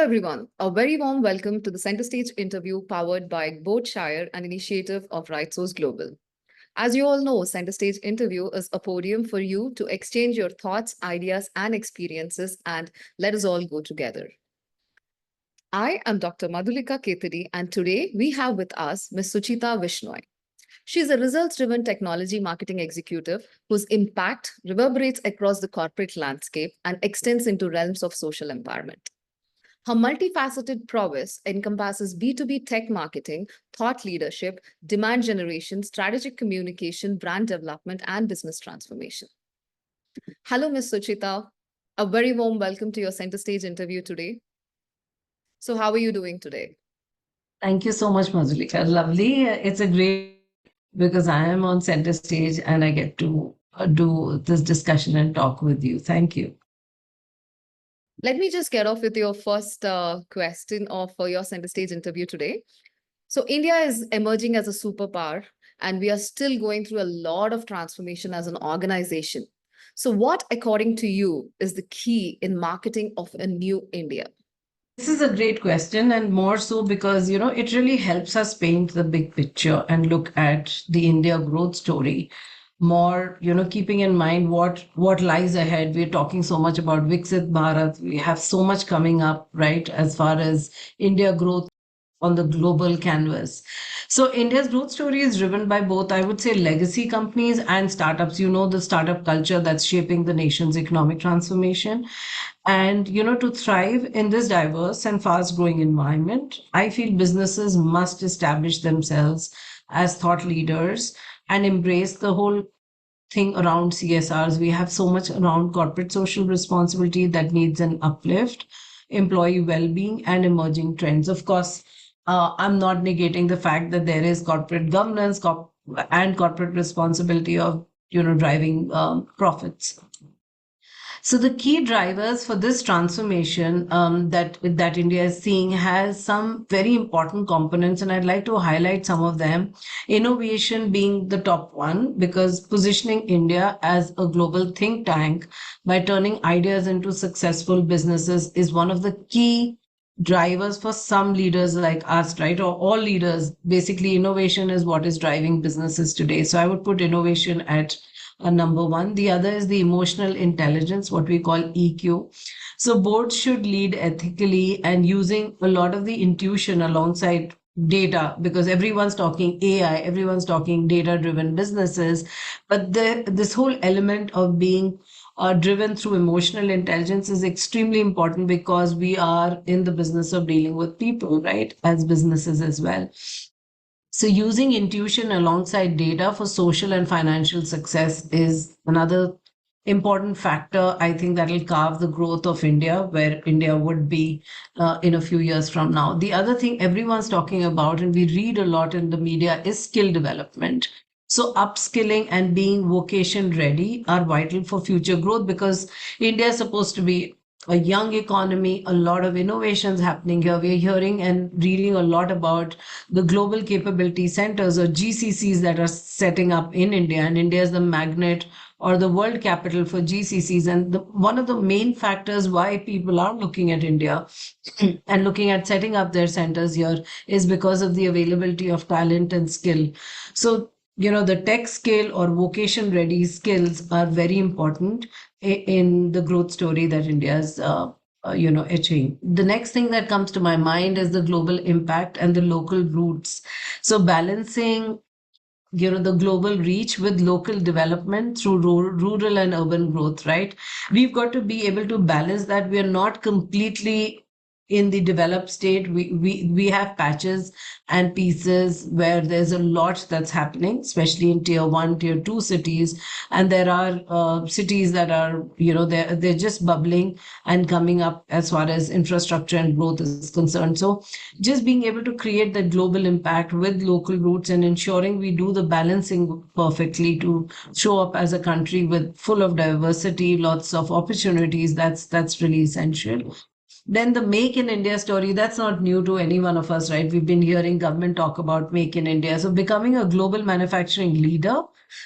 everyone. A very warm welcome to the Center Stage interview powered by Boatshire, an initiative of RightSource Global. As you all know, Center Stage interview is a podium for you to exchange your thoughts, ideas, and experiences, and let us all go together. I am Dr. Madhulika Ketari, and today we have with us Ms. Suchita Vishnoi. She is a results-driven technology marketing executive whose impact reverberates across the corporate landscape and extends into realms of social empowerment. Her multifaceted prowess encompasses B2B tech marketing, thought leadership, demand generation, strategic communication, brand development, and business transformation. Hello, Ms. Suchita. A very warm welcome to your Center Stage interview today. So, how are you doing today? Thank you so much, Madhulika. Lovely. It's a great because I am on center stage and I get to do this discussion and talk with you. Thank you. Let me just get off with your first question of your Center Stage interview today. So, India is emerging as a superpower, and we are still going through a lot of transformation as an organization. So, what, according to you, is the key in marketing of a new India? This is a great question, and more so because it really helps us paint the big picture and look at the India growth story. More, keeping in mind what lies ahead. We're talking so much about Viksit Bharat. We have so much coming up, right, as far as India growth on the global canvas. So India's growth story is driven by both, I would say, legacy companies and startups. The startup culture that's shaping the nation's economic transformation. And, to thrive in this diverse and fast growing environment, I feel businesses must establish themselves as thought leaders and embrace the whole thing around CSRs. We have so much around corporate social responsibility that needs an uplift, employee well-being, and emerging trends. Of course, I'm not negating the fact that there is corporate governance and corporate responsibility of driving profits. So the key drivers for this transformation that India is seeing has some very important components, and I'd like to highlight some of them. Innovation being the top one, because positioning India as a global think tank by turning ideas into successful businesses is one of the key drivers for some leaders like us, right? Or all leaders. Basically, innovation is what is driving businesses today. So I would put innovation at number one. The other is the emotional intelligence, what we call EQ. So boards should lead ethically and using a lot of the intuition alongside data, because everyone's talking AI, everyone's talking data-driven businesses, but this whole element of being driven through emotional intelligence is extremely important because we are in the business of dealing with people, right, as businesses as well. So using intuition alongside data for social and financial success is another important factor. I think that will carve the growth of India, where India would be in a few years from now. The other thing everyone's talking about, and we read a lot in the media, is skill development. So upskilling and being vocation ready are vital for future growth, because India is supposed to be a young economy, a lot of innovations happening here. We're hearing and reading a lot about the global capability centers, or GCCs, that are setting up in India, and India is the magnet or the world capital for GCCs. And one of the main factors why people are looking at India and looking at setting up their centers here is because of the availability of talent and skill. So the tech skill or vocation ready skills are very important in the growth story that India is achieving. The next thing that comes to my mind is the global impact and the local roots. So balancing the global reach with local development through rural and urban growth, right? We've got to be able to balance that. We are not completely in the developed state. We have patches and pieces where there's a lot that's happening, especially in tier 1, tier 2 cities, and there are cities that are they're just bubbling and coming up as far as infrastructure and growth is concerned. So just being able to create that global impact with local roots and ensuring we do the balancing perfectly to show up as a country with full of diversity, lots of opportunities, that's really essential. Then the Make in India story, that's not new to any one of us, right? We've been hearing government talk about Make in India. So becoming a global manufacturing leader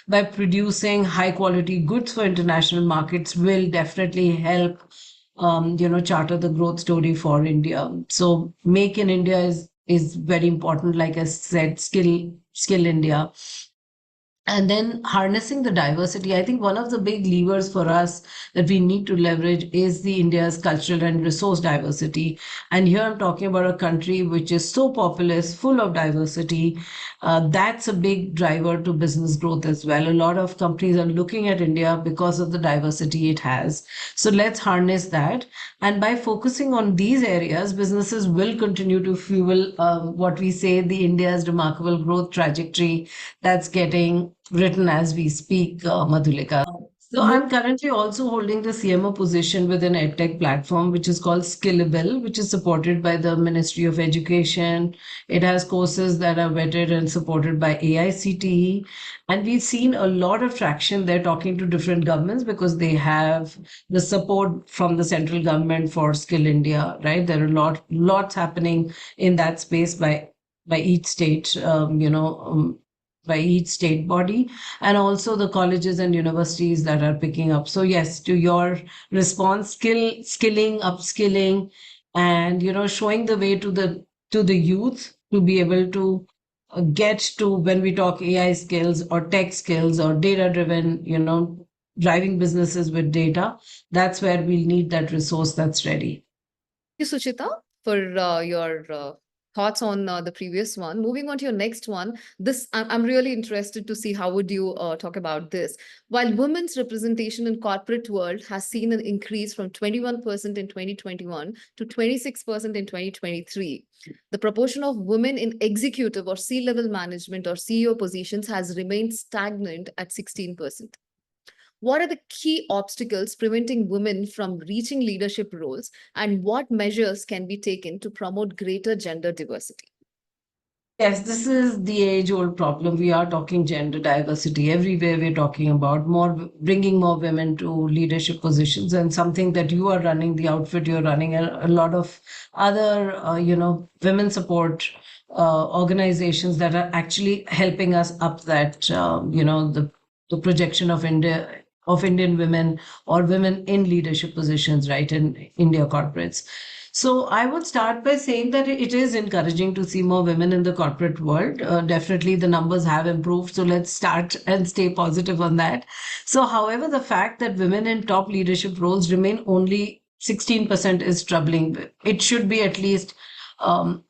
by producing high quality goods for international markets will definitely help charter the growth story for India. So Make in India is very important. Like I said, skill India, and then harnessing the diversity. I think one of the big levers for us that we need to leverage is the India's cultural and resource diversity. And here I'm talking about a country which is so populous, full of diversity. That's a big driver to business growth as well. A lot of companies are looking at India because of the diversity it has. So let's harness that. And by focusing on these areas, businesses will continue to fuel what we say the India's remarkable growth trajectory that's getting written as we speak, Madhulika. So I'm currently also holding the CMO position with an edtech platform, which is called Skillible, which is supported by the Ministry of Education. It has courses that are vetted and supported by AICTE. And we've seen a lot of traction there talking to different governments because they have the support from the central government for Skill India, right? There are lots happening in that space by each state, by each state body, and also the colleges and universities that are picking up. So yes, to your response, skilling, upskilling, and showing the way to the youth to be able to get to, when we talk AI skills or tech skills or data driven, driving businesses with data, that's where we'll need that resource that's ready. You, Suchita, for your thoughts on the previous one. Moving on to your next one, this I'm really interested to see how would you talk about this. While women's representation in corporate world has seen an increase from 21% in 2021 to 26% in 2023, the proportion of women in executive or C-level management or CEO positions has remained stagnant at 16%. What are the key obstacles preventing women from reaching leadership roles, and what measures can be taken to promote greater gender diversity? Yes, this is the age-old problem. We are talking gender diversity everywhere. We're talking about bringing more women to leadership positions, and something that you are running, the outfit you're running, and a lot of other, women support organizations that are actually helping us up that, the projection of Indian women or women in leadership positions, right, in India corporates. So I would start by saying that it is encouraging to see more women in the corporate world. Definitely the numbers have improved. So let's start and stay positive on that. So, however, the fact that women in top leadership roles remain only 16% is troubling. It should be at least,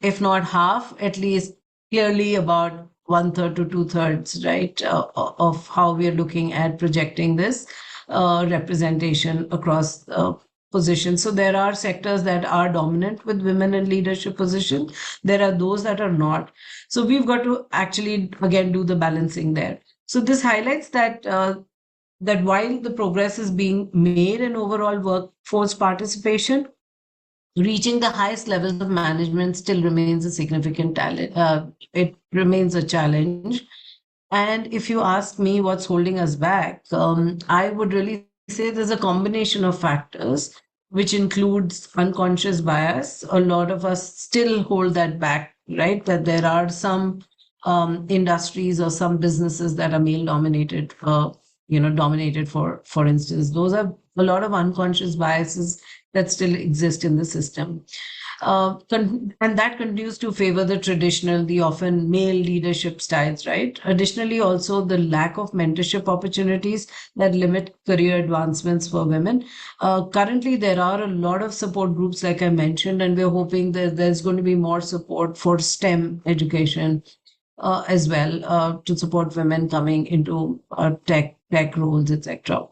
if not half, at least clearly about one third to two thirds, right, of how we are looking at projecting this representation across positions. So there are sectors that are dominant with women in leadership position. There are those that are not. So we've got to actually again do the balancing there. So this highlights that while the progress is being made in overall workforce participation, reaching the highest levels of management still remains a significant talent. It remains a challenge. And if you ask me what's holding us back, I would really say there's a combination of factors, which includes unconscious bias. A lot of us still hold that back, right? That there are some industries or some businesses that are male dominated, dominated for instance. Those are a lot of unconscious biases that still exist in the system. And that continues to favor the traditional, the often male leadership styles, right? Additionally, also the lack of mentorship opportunities that limit career advancements for women. Currently, there are a lot of support groups, like I mentioned, and we're hoping that there's going to be more support for STEM education as well to support women coming into tech roles, etc.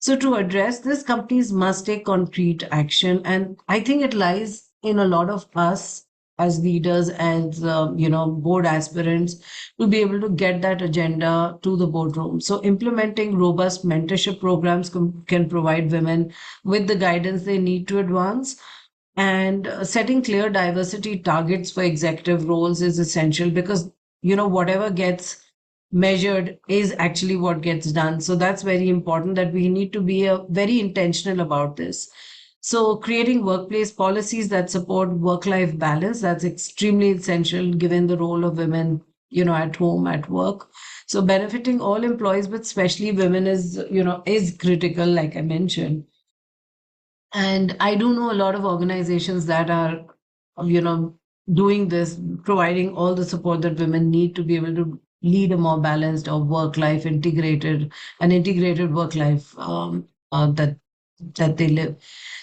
So to address this, companies must take concrete action, and I think it lies in a lot of us as leaders, as board aspirants, to be able to get that agenda to the boardroom. So implementing robust mentorship programs can provide women with the guidance they need to advance. And setting clear diversity targets for executive roles is essential because, whatever gets measured is actually what gets done. So that's very important, that we need to be very intentional about this. So creating workplace policies that support work-life balance, that's extremely essential given the role of women, at home, at work. So benefiting all employees, but especially women is critical, like I mentioned. And I do know a lot of organizations that are, you know, doing this, providing all the support that women need to be able to lead a more balanced or work life integrated, an integrated work life that they live.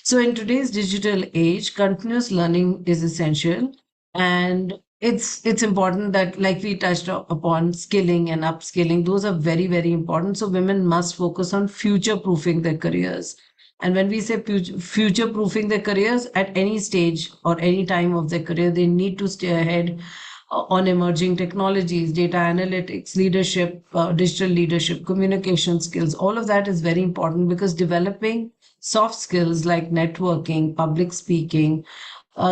So in today's digital age, continuous learning is essential, and it's important that, like we touched upon, skilling and upskilling, those are very, very important. So women must focus on future proofing their careers. And when we say future proofing their careers, at any stage or any time of their career, they need to stay ahead on emerging technologies, data analytics, leadership, digital leadership, communication skills. All of that is very important, because developing soft skills like networking, public speaking,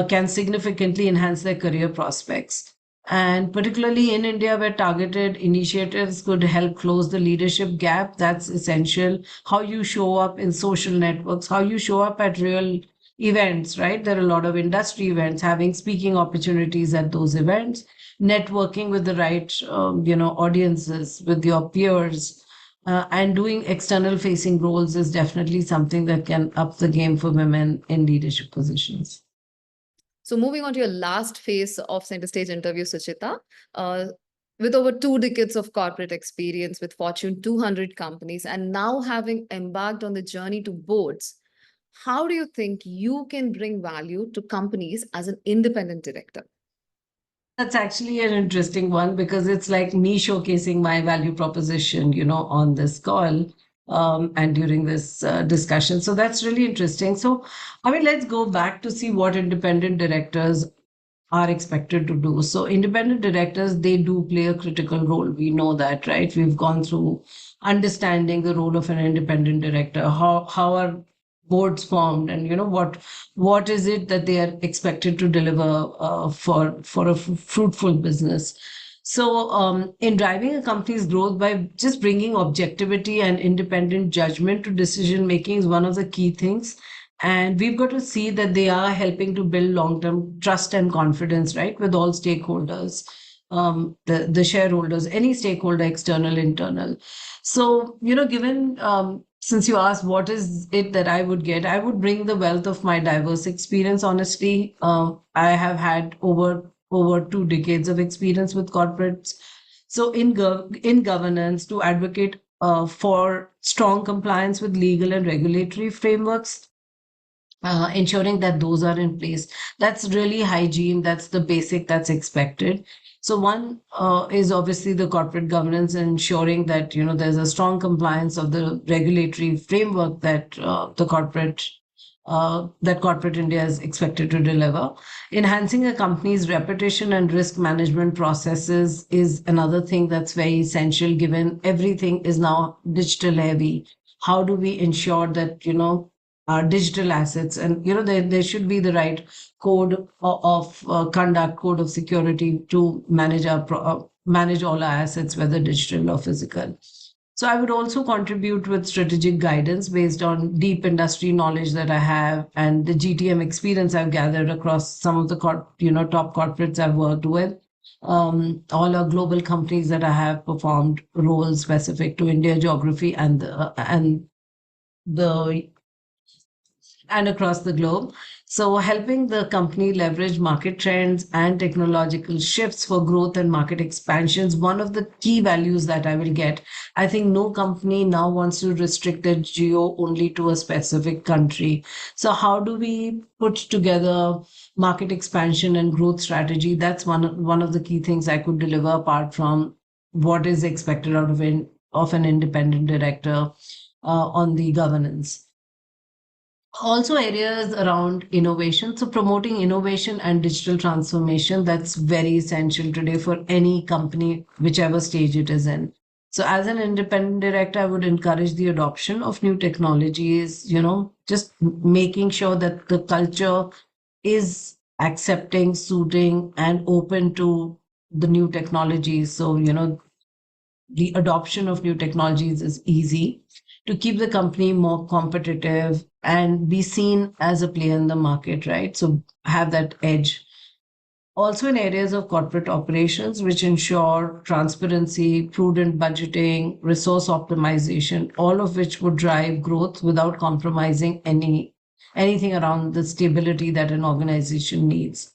can significantly enhance their career prospects. And particularly in India, where targeted initiatives could help close the leadership gap, that's essential. How you show up in social networks, how you show up at real events, right? There are a lot of industry events, having speaking opportunities at those events, networking with the right, audiences, with your peers, and doing external facing roles is definitely something that can up the game for women in leadership positions. So moving on to your last phase of center stage interview, Suchita, uh, with over 2 decades of corporate experience with Fortune 200 companies and now having embarked on the journey to boards, how do you think you can bring value to companies as an independent director? That's actually an interesting one, because it's like me showcasing my value proposition, on this call, and during this discussion. So that's really interesting. So, I mean, let's go back to see what independent directors are expected to do. So independent directors, they do play a critical role. We know that, right? We've gone through understanding the role of an independent director, how are boards formed, and what is it that they are expected to deliver for a fruitful business. So, in driving a company's growth by just bringing objectivity and independent judgment to decision making is one of the key things. And we've got to see that they are helping to build long term trust and confidence, right, with all stakeholders, the shareholders, any stakeholder, external, internal. So, given, since you asked what is it that I would get, I would bring the wealth of my diverse experience, honestly. I have had over 2 decades of experience with corporates. So in governance, to advocate for strong compliance with legal and regulatory frameworks, ensuring that those are in place. That's really hygiene. That's the basic that's expected. So one is obviously the corporate governance, ensuring that there's a strong compliance of the regulatory framework that corporate India is expected to deliver. Enhancing a company's reputation and risk management processes is another thing that's very essential, given everything is now digital heavy. How do we ensure that, our digital assets, and there should be the right code of conduct, code of security to manage all our assets, whether digital or physical. So I would also contribute with strategic guidance based on deep industry knowledge that I have, and the GTM experience I've gathered across some of the top corporates I've worked with. All our global companies that I have performed roles specific to India geography the and across the globe. So, helping the company leverage market trends and technological shifts for growth and market expansions, one of the key values that I will get. I think no company now wants to restrict their geo only to a specific country. So, how do we put together market expansion and growth strategy? That's one of the key things I could deliver, apart from what is expected out of an independent director on the governance. Also, areas around innovation. So, promoting innovation and digital transformation, that's very essential today for any company, whichever stage it is in. So, as an independent director, I would encourage the adoption of new technologies, just making sure that the culture is accepting, suiting, and open to the new technologies. So, the adoption of new technologies is easy to keep the company more competitive and be seen as a player in the market, right? So have that edge. Also in areas of corporate operations, which ensure transparency, prudent budgeting, resource optimization, all of which would drive growth without compromising any anything around the stability that an organization needs.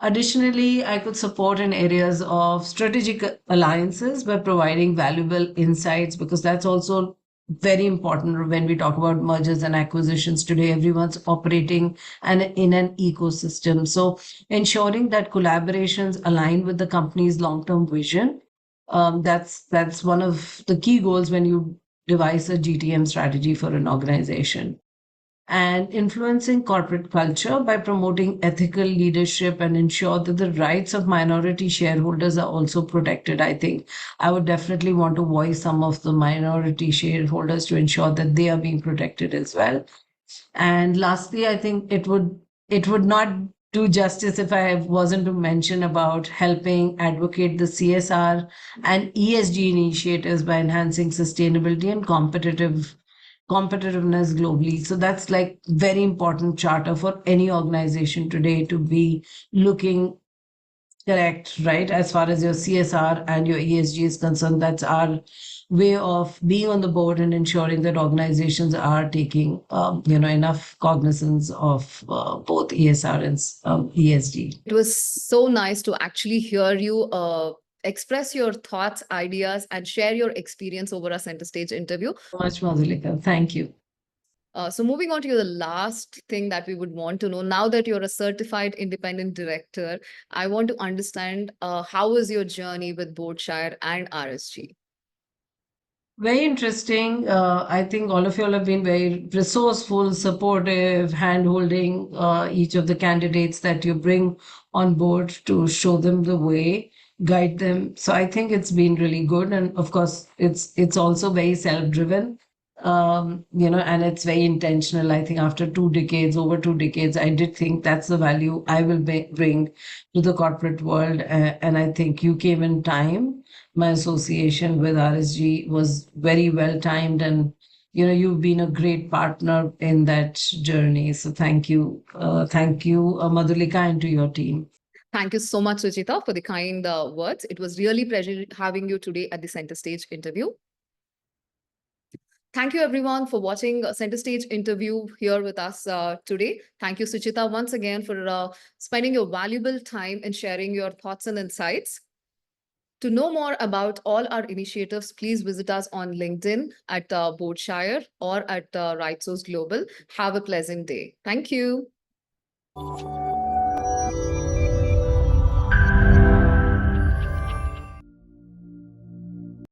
Additionally, I could support in areas of strategic alliances by providing valuable insights, because that's also very important when we talk about mergers and acquisitions today. Everyone's operating in an ecosystem. So ensuring that collaborations align with the company's long-term vision, that's one of the key goals when you devise a GTM strategy for an organization. And influencing corporate culture by promoting ethical leadership and ensure that the rights of minority shareholders are also protected. I think I would definitely want to voice some of the minority shareholders to ensure that they are being protected as well. And lastly, I think it would not do justice if I wasn't to mention about helping advocate the CSR and ESG initiatives by enhancing sustainability and competitiveness globally. So that's like very important charter for any organization today to be looking correct, right? As far as your CSR and your ESG is concerned, that's our way of being on the board and ensuring that organizations are taking, enough cognizance of both ESR and ESG. It was so nice to actually hear you express your thoughts, ideas, and share your experience over a center stage interview. So much, Madhulika. Thank you. So moving on to the last thing that we would want to know, now that you're a certified independent director, I want to understand how was your journey with Boardshire and RSG? Very interesting. I think all of you all have been very resourceful, supportive, hand-holding each of the candidates that you bring on board to show them the way, guide them. So I think it's been really good, and of course, it's also very self-driven, and it's very intentional. I think after 2 decades, over 2 decades, I did think that's the value I will bring to the corporate world, and I think you came in time. My association with RSG was very well timed, and you've been a great partner in that journey. So thank you, Madhulika, and to your team. Thank you so much, Suchita, for the kind words. It was really pleasure having you today at the center stage interview. Thank you, everyone, for watching Center Stage interview here with us today. Thank you, Suchita, once again for spending your valuable time and sharing your thoughts and insights. To know more about all our initiatives, please visit us on LinkedIn at Boardshire or at RightSource Global. Have a pleasant day. Thank you.